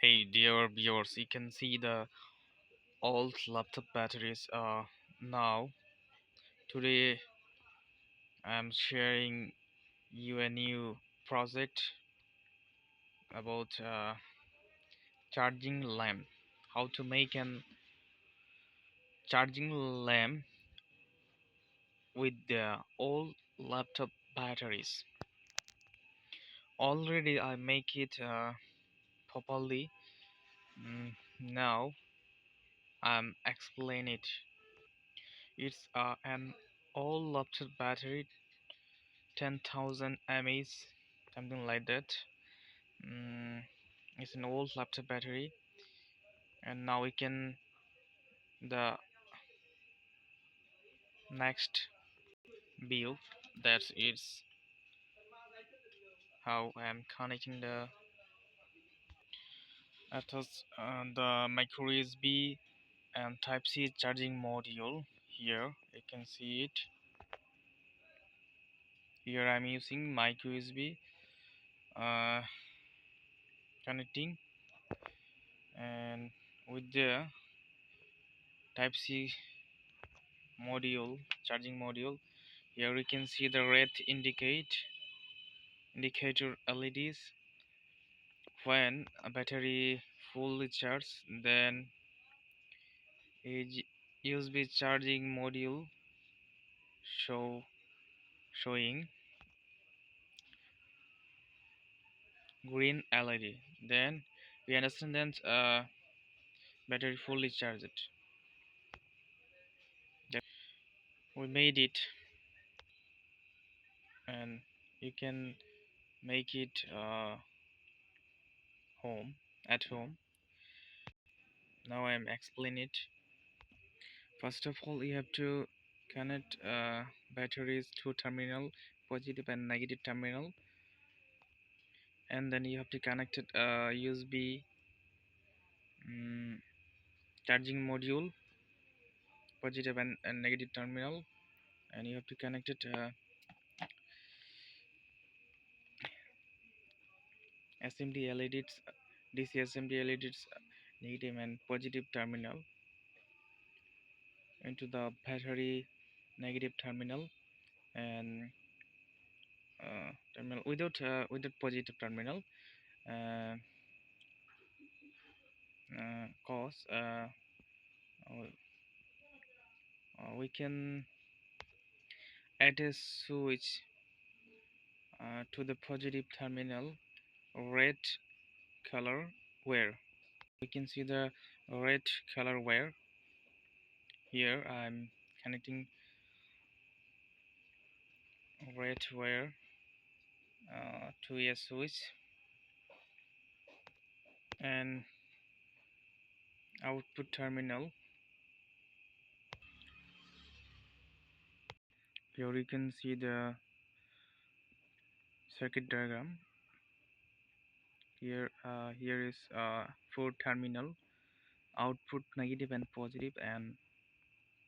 Hey dear viewers, you can see the old laptop batteries. Now today I'm sharing you a new project about charging lamp. How to make an charging lamp with the old laptop batteries. Already I make it properly. Now I'm explain it. It's an old laptop battery, 10,000 mAh, something like that. Mm, it's an old laptop battery, and now we can the next view. That is how I'm connecting the micro USB and Type C charging module. Here you can see it. Here I'm using micro USB uh, connecting, and with the Type C module charging module. Here you can see the red indicator LEDs. When a battery fully charged, then a USB charging module show showing green LED. Then we understand that battery fully charged. Then we made it, and you can make it home at home. Now I'm explaining it. First of all, you have to connect batteries to terminal, positive and negative terminal, and then you have to connect it USB charging module, positive and negative terminal, and you have to connect it SMD LEDs, DC SMD LEDs, negative and positive terminal into the battery negative terminal, and terminal without positive terminal, uh, cause we can add a switch to the positive terminal, red color wire. We can see the red color wire. Here I'm connecting red wire to a switch, and output terminal. Here you can see the circuit diagram. Here is four terminal, output negative and positive, and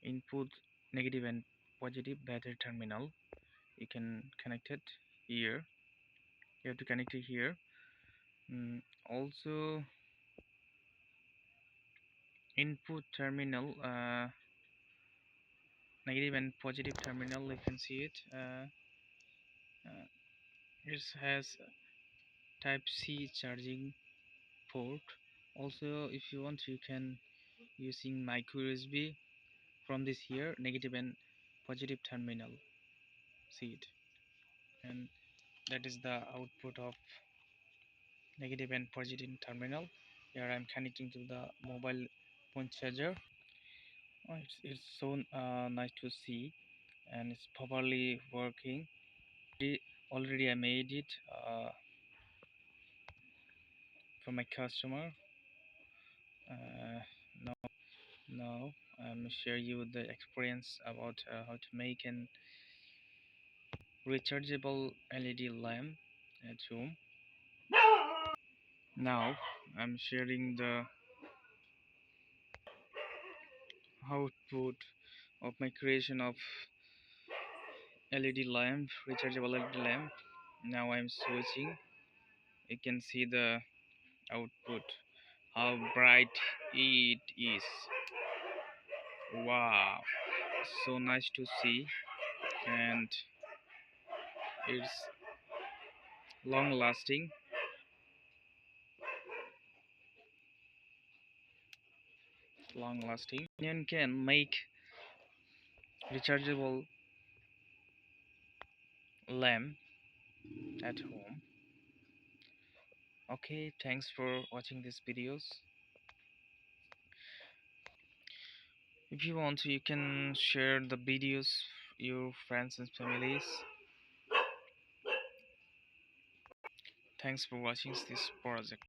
input negative and positive battery terminal. You can connect it here. You have to connect it here. Also input terminal, negative and positive terminal, you can see it. It has type C charging port. Also, if you want, you can using micro USB from this here, negative and positive terminal. See it, and that is the output of negative and positive terminal. Here I'm connecting to the mobile phone charger. It's so nice to see, and it's properly working. Already I made it for my customer. Uh, now, now I'm share you the experience about how to make an rechargeable LED lamp at home. Now I'm sharing the output of my creation of LED lamp, rechargeable LED lamp. Now I'm switching. You can see the output. how bright it is. Wow, so nice to see, and it's long lasting. Long lasting. You can make rechargeable lamp at home. Okay, thanks for watching these videos. If you want to, you can share the videos your friends and families. Thanks for watching this project.